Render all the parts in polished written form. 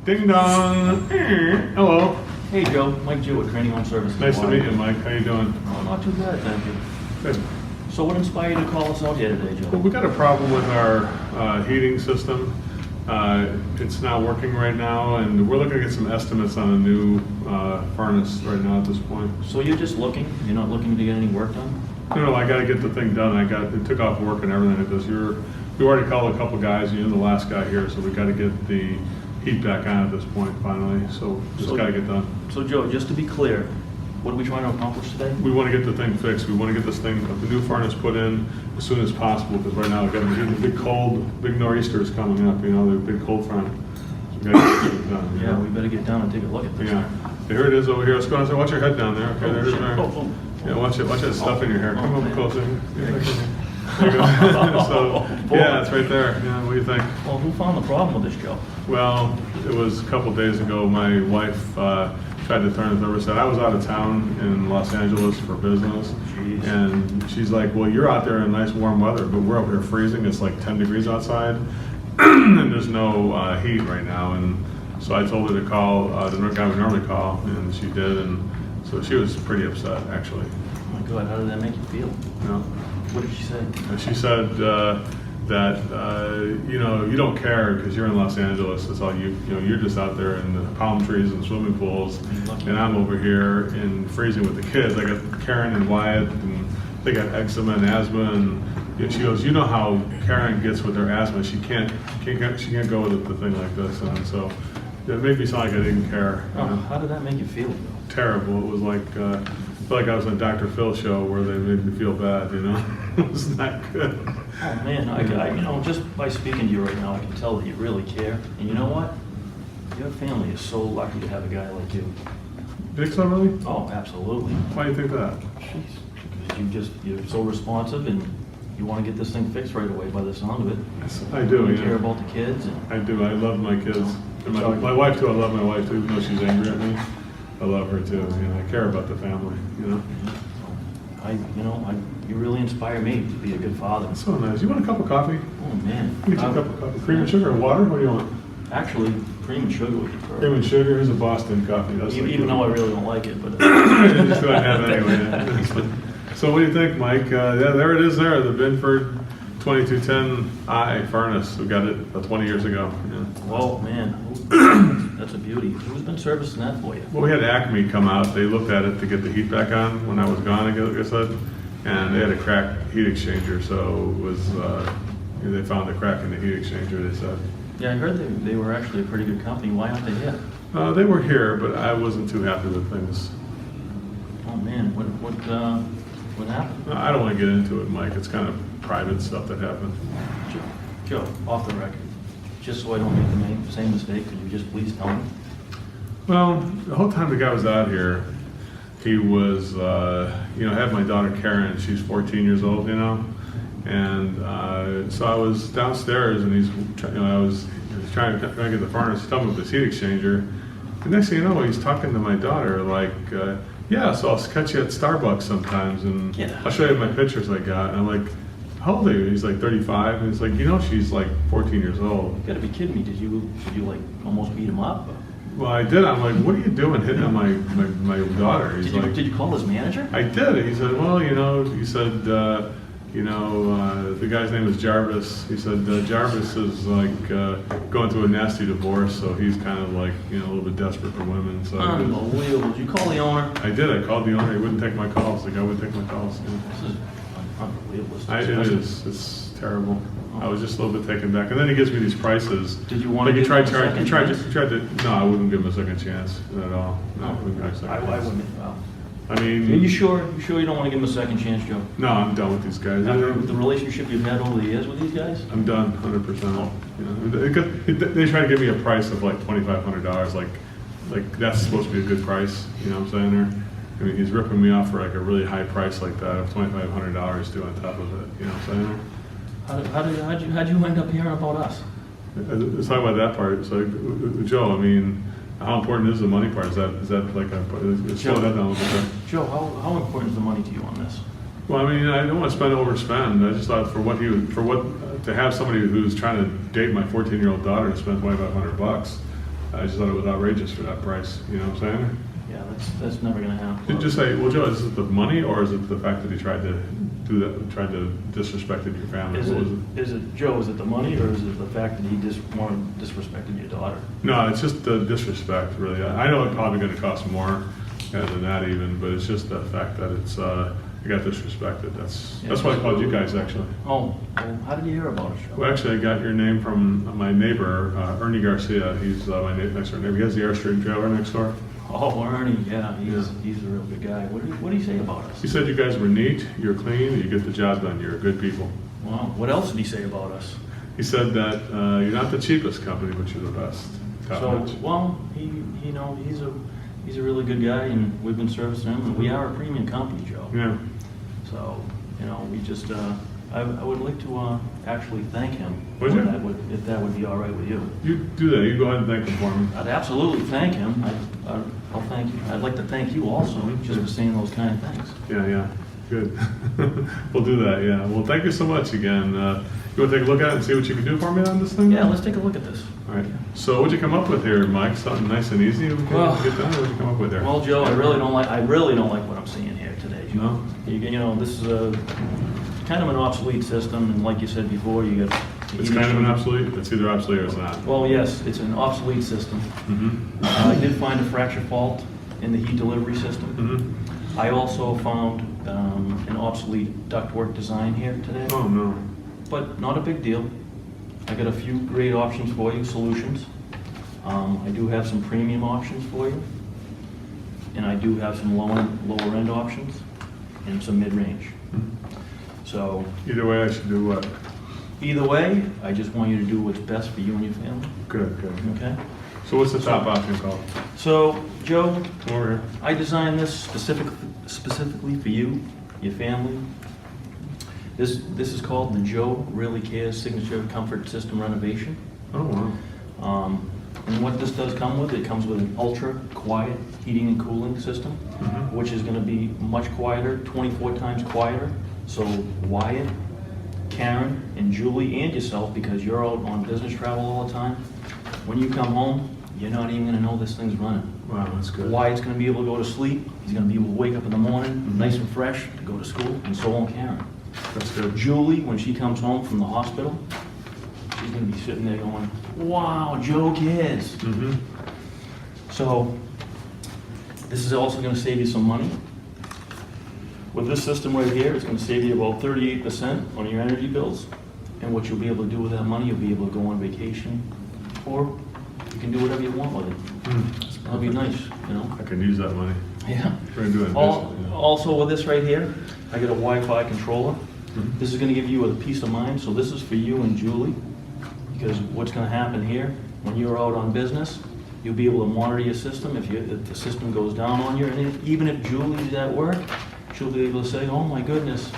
Ding dong. Hello. Hey Joe, Mike Jewitt, Training Home Services. Nice to meet you, Mike. How you doing? Oh, not too bad, thank you. Good. So what inspired you to call us out here today, Joe? Well, we got a problem with our heating system. It's not working right now, and we're looking to get some estimates on a new furnace right now at this point. So you're just looking? You're not looking to get any work done? No, I got to get the thing done. It took off work and everything. Because we already called a couple guys. You're the last guy here, so we got to get the heat back on at this point finally. So just got to get done. So Joe, just to be clear, what are we trying to accomplish today? We want to get the thing fixed. We want to get this thing, the new furnace put in as soon as possible, because right now we've got the big nor'easter is coming up, you know, the big cold front. So we got to get it done. Yeah, we better get down and take a look at this. Yeah. Here it is over here. Let's go on. Watch your head down there. Okay, there it is there. Oh. Yeah, watch that stuff in your hair. Come over closer. There you go. So, yeah, it's right there. Yeah, what do you think? Well, who found the problem with this, Joe? Well, it was a couple days ago. My wife tried to turn the thermostat. I was out of town in Los Angeles for business. Jeez. And she's like, well, you're out there in nice warm weather, but we're over here freezing. It's like 10 degrees outside, and there's no heat right now. And so I told her to call the guy we normally call, and she did. And so she was pretty upset, actually. Oh my God, how did that make you feel? You know? What did she say? She said that you know, you don't care because you're in Los Angeles. That's all you know. You're just out there in the palm trees and swimming pools, and I'm over here in freezing with the kids. I got Karen and Wyatt, and they got eczema and asthma. And she goes, you know how Karen gets with her asthma. She can't go with the thing like this. And so it made me sound like I didn't care. Oh, how did that make you feel? Terrible. It was like I felt like I was on a Dr. Phil show where they made me feel bad. You know, it was not good. Oh man, I you know, just by speaking to you right now, I can tell that you really care. And you know what? Your family is so lucky to have a guy like you. Think so, really? Oh, absolutely. Why do you think that? Jeez, because you're so responsive and you want to get this thing fixed right away by the sound of it. Yes, I do. You Yeah. care about the kids. And I do. I love my kids. And my wife too. I love my wife too, even though she's angry at me. I love her too. You know, I care about the family. You know. You really inspire me to be a good father. That's so nice. You want a cup of coffee? Oh man. Get you a cup of coffee. Cream and sugar or water? What do you want? Actually, cream and sugar would be perfect. Cream and sugar. Here's a Boston coffee. That's Even though I really don't like it, but just go ahead and have it anyway. So what do you think, Mike? Yeah, there it is. There, the Binford 2210i furnace. We got it 20 years ago. Yeah. Whoa, man, that's a beauty. Who's been servicing that for you? Well, we had Acme come out. They looked at it to get the heat back on when I was gone, I said, and they had a cracked heat exchanger. So it was they found a crack in the heat exchanger. They said. Yeah, I heard they were actually a pretty good company. Why aren't they here? They were here, but I wasn't too happy with things. Oh man, what happened? I don't want to get into it, Mike. It's kind of private stuff that happened. Joe, off the record, just so I don't make the same mistake, could you just please tell me? Well, the whole time the guy was out here, he was, had my daughter Karen. She's 14 years old, you know, and so I was downstairs, and I was trying to get the furnace. He's talking about this heat exchanger. The next thing you know, he's talking to my daughter like, yeah, so I'll catch you at Starbucks sometimes, and Yeah. I'll show you my pictures I got. And I'm like, how old are you? He's like 35, and he's like, you know, she's like 14 years old. You gotta be kidding me. Did you like almost beat him up? Well, I did. I'm like, what are you doing hitting on my daughter? He's like, Did you call his manager? I did. He said, well, you know, the guy's name is Jarvis. He said, Jarvis is like going through a nasty divorce, so he's kind of like, you know, a little bit desperate for women. So Unbelievable. Did you call the owner? I did. I called the owner. He wouldn't take my calls. The guy wouldn't take my calls. Yeah. This is unbelievable. It is. It's terrible. I was just a little bit taken back. And then he gives me these prices. Did you want to like give him a second he tried chance? No, I wouldn't give him a second chance at all. No, I wouldn't give him a second I chance. wouldn't. Well, I mean, are you sure? You sure you don't want to give him a second chance, Joe? no, I'm done with these guys. After the relationship you've had over the years with these guys? I'm done, 100%. You know, they try to give me a price of like $2,500. Like that's supposed to be a good price. You know what I'm saying there? I mean, he's ripping me off for like a really high price like that of $2,500 due on top of it. You know what I'm saying? How'd you end up hearing about us? Let's talk about that part. So, Joe, I mean, how important is the money part? Is that like slow that down a little bit? Joe, how important is the money to you on this? Well, I mean, I don't want to overspend. I just thought to have somebody who's trying to date my 14-year-old daughter and spend $2,500, I just thought it was outrageous for that price, you know what I'm saying? Yeah, that's never gonna happen. Just say, well, Joe, is it the money or is it the fact that he tried to do that, tried to disrespected your family? Is What was it, Joe, is it the money or is it the fact that he just disrespected your daughter? No, it's just the disrespect, really. I know it's probably gonna cost more than that even, but it's just the fact that it's, I got disrespected. That's why I called you guys, actually. Oh, well, how did you hear about it, Joe? Well, actually, I got your name from my neighbor, Ernie Garcia. He's my next door neighbor. He has the Airstream trailer next door. Oh, Ernie, yeah, he's a real good guy. What did he say about us? He said you guys were neat, you're clean, you get the job done, you're good people. Wow, what else did he say about us? He said that you're not the cheapest company, but you're the best. Top So, notch. well, he's a really good guy, and we've been servicing him, and we are a premium company, Joe. Yeah. So, we just, I would like to actually thank him. Would you? If that would be all right with you. You do that. You go ahead and thank him for me. I'd absolutely thank him. I'll thank you. I'd like to thank you also, just for saying those kind of things. Yeah. Good. We'll do that. Yeah. Well, thank you so much again. You want to take a look at it and see what you can do for me on this thing? Yeah, let's take a look at this. All right. So, what'd you come up with here, Mike? Something nice and easy. We Well- can get done. What'd you come up with there? Well, Joe, I really don't like what I'm seeing here today, Joe. No? This is kind of an obsolete system, and like you said before, you got. It's kind of an obsolete. It's either obsolete or it's not. Well, yes, it's an obsolete system. Mm-hmm. I did find a fracture fault in the heat delivery system. Mm-hmm. I also found an obsolete ductwork design here today, Oh no. but not a big deal. I got a few great options for you, solutions. I do have some premium options for you, and I do have some lower end options, and some mid-range. So Either way, I should do what? either way, I just want you to do what's best for you and your family, Good. okay? So what's the top option called? So, Joe, Come over here. I designed this specifically for you, your family. This is called the Joe Really Cares Signature Comfort System Renovation. Oh wow. And what this does come with, it comes with an ultra quiet heating and cooling system, Mhm. which is gonna be much quieter, 24 times quieter. So Wyatt, Karen, and Julie, and yourself, because you're out on business travel all the time, when you come home, you're not even gonna know this thing's running. Wow, that's good. Wyatt's gonna be able to go to sleep, he's gonna be able to wake up in the morning, Mhm. nice and fresh, to go to school, and so on Karen. That's good. Julie, when she comes home from the hospital, she's gonna be sitting there going, wow, Joe cares. Mm-hmm. So, this is also gonna save you some money. With this system right here, it's gonna save you about 38% on your energy bills. And what you'll be able to do with that money, you'll be able to go on vacation, or you can do whatever you want with it. That'll be nice, I can use that money. Yeah. We're gonna do it. Also with this right here, I got a Wi-Fi controller. Mhm. This is gonna give you a peace of mind, so this is for you and Julie. Because what's gonna happen here, when you're out on business, you'll be able to monitor your system if the system goes down on you. And even if Julie's at work, she'll be able to say, oh my goodness,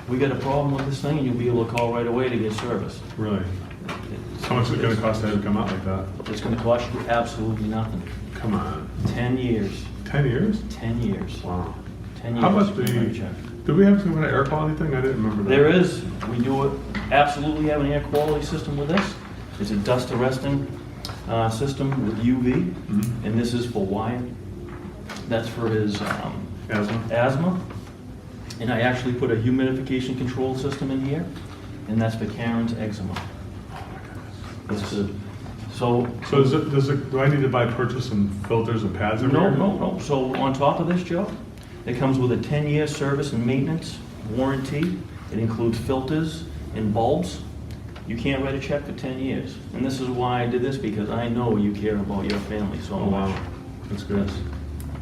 we got a problem with this thing, and you'll be able to call right away to get service. Really? How much is it gonna cost to have it come out like that? It's gonna cost you absolutely nothing. Come on. 10 years, 10 years? 10 years, Wow. 10 years. How about to write a the, check. do we have some kind of air quality thing? I didn't remember that. There is, we do absolutely have an air quality system with this. It's a dust arresting system with UV, Mhm. and this is for Wyatt. That's for his Asthma? asthma. And I actually put a humidification control system in here, and that's for Karen's eczema. It's a- So, So do I need to purchase some filters and pads every no, year? no. So on top of this, Joe, it comes with a 10-year service and maintenance warranty. It includes filters and bulbs. You can't write a check for 10 years. And this is why I did this, because I know you care about your family so Oh, much. wow. That's good. Yes.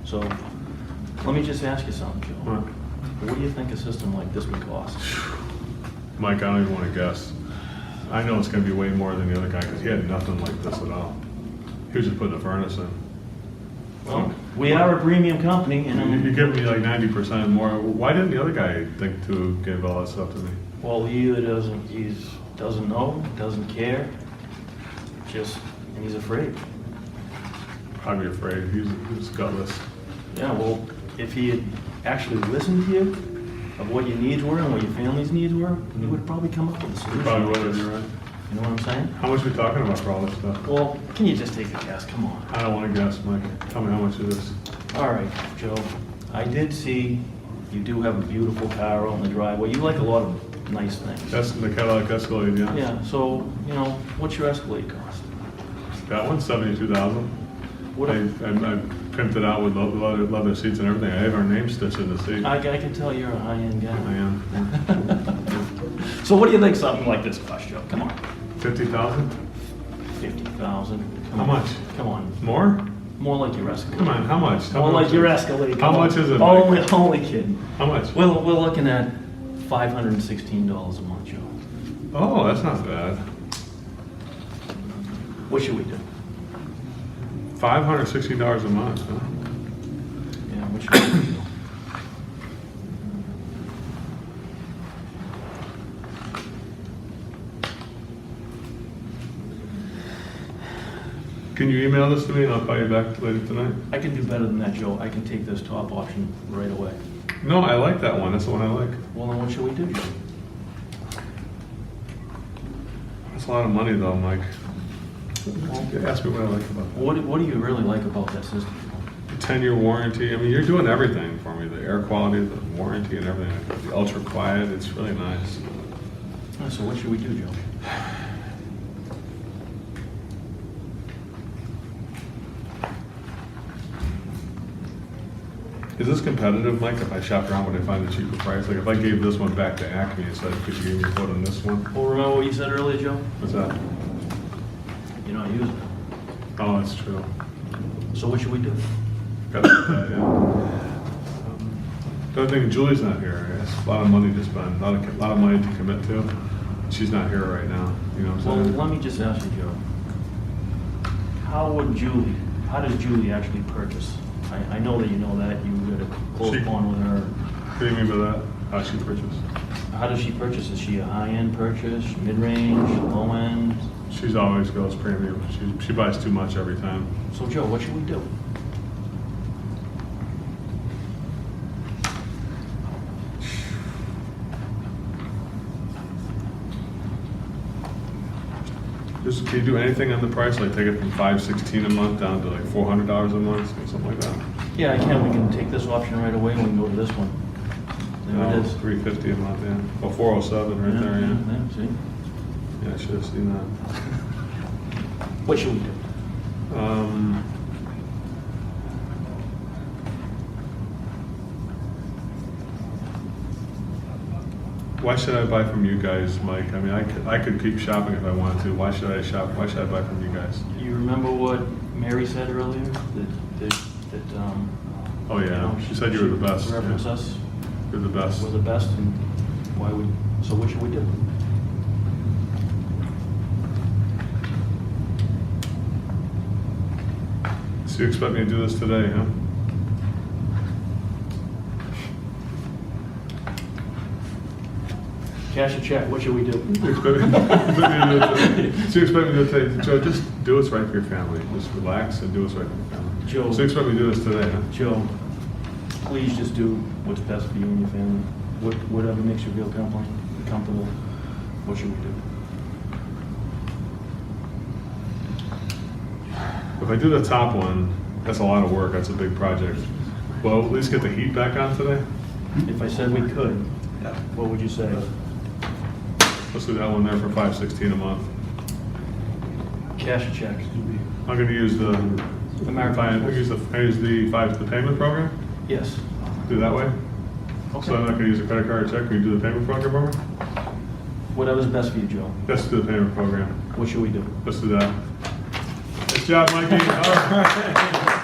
So, let me just ask you something, Joe. What? What do you think a system like this would cost? Mike, I don't even want to guess. I know it's gonna be way more than the other guy, because he had nothing like this at all. He was just putting a furnace in. Well, we are a premium company, and You I'm, give me like 90% more. Why didn't the other guy think to give all that stuff to me? well, he either doesn't know, doesn't care, and he's afraid. Probably afraid. He was gutless. Yeah, well, if he had actually listened to you of what your needs were and what your family's needs were, he would probably come up with a He solution. probably would have, you're right. You know what I'm saying? How much are we talking about for all this stuff? Well, can you just take a guess? Come on. I don't want to guess, Mike. Tell me how much it is. All right, Joe. I did see you do have a beautiful car out in the driveway. You like a lot of nice things. That's the Cadillac Escalade, yeah? Yeah, so, you know, what's your Escalade cost? That one's $72,000. What I pimped it out with leather seats and everything. I have our name stitched in the seat. I can tell you're a high-end guy. I am. So what do you think something like this costs, Joe? Come on. 50,000? 50,000. How much? Come on. More? More like your Escalade. Come on, how much? More like your Escalade. How Come much on. is it, Mike? Only kidding. How much? We're looking at $516 a month, Joe. Oh, that's not bad. What should we do? $560 a month, huh? Yeah, what should we do? Can you email this to me and I'll call you back later tonight? I can do better than that, Joe. I can take this top option right away. No, I like that one. That's the one I like. Well, then what should we do, Joe? That's a lot of money though, Mike. Well, Ask me what I like about that. what do you really like about that system? The 10-year warranty. I mean, you're doing everything for me. The air quality, the warranty and everything. The ultra quiet, it's really nice. So what should we do, Joe? Is this competitive, Mike? If I shop around, would I find a cheaper price? Like if I gave this one back to Acme and said, could you give me a quote on this one? Well, remember what you said earlier, Joe? What's that? You're not using it. Oh, that's true. So what should we do? Got that, yeah. The other thing, Julie's not here. It's a lot of money to spend, a lot of money to commit to. She's not here right now. You know what Well, I'm saying? let me just ask you, Joe. How does Julie actually purchase? I know that you know that. You had a close She- bond with her. What do you mean by that? How she purchased? How does she purchase? Is she a high-end purchase, mid-range, low-end? She's always goes premium. She buys too much every time. So, Joe, what should we do? Just, can you do anything on the price? Like take it from $516 a month down to like $400 a month or something like that? Yeah, I can. We can take this option right away. We can go to this one. There it is. $350 a month, yeah. Oh, 407 right there, yeah. See? Yeah, I should have seen that. What should we do? Why should I buy from you guys, Mike? I mean, I could keep shopping if I wanted to. Why should I shop? Why should I buy from you guys? You remember what Mary said earlier? That Oh yeah, you know, she said you were the best. Reference Yeah. us. You're the best. We're the best, and why would? So what should we do? So you expect me to do this today, huh? Cash a check. What should we do? You expect me so you expect me to say, Joe, just do what's right for your family. Just relax and do what's right for your family. Joe. So you expect me to do this today, huh? Joe, please just do what's best for you and your family. Whatever makes you feel comfortable. What should we do? If I do the top one, that's a lot of work. That's a big project. Well, at least get the heat back on today. If I said we could, what would you say? Let's do that one there for $516 a month. Cash a check. I'm going to use the the payment program. Yes. Do it that way. Okay. So I'm not going to use a credit card or check. Can you do the payment program for me? Whatever's best for you, Joe. Let's do the payment program. What should we do? Let's do that. Good job, Mikey. All right.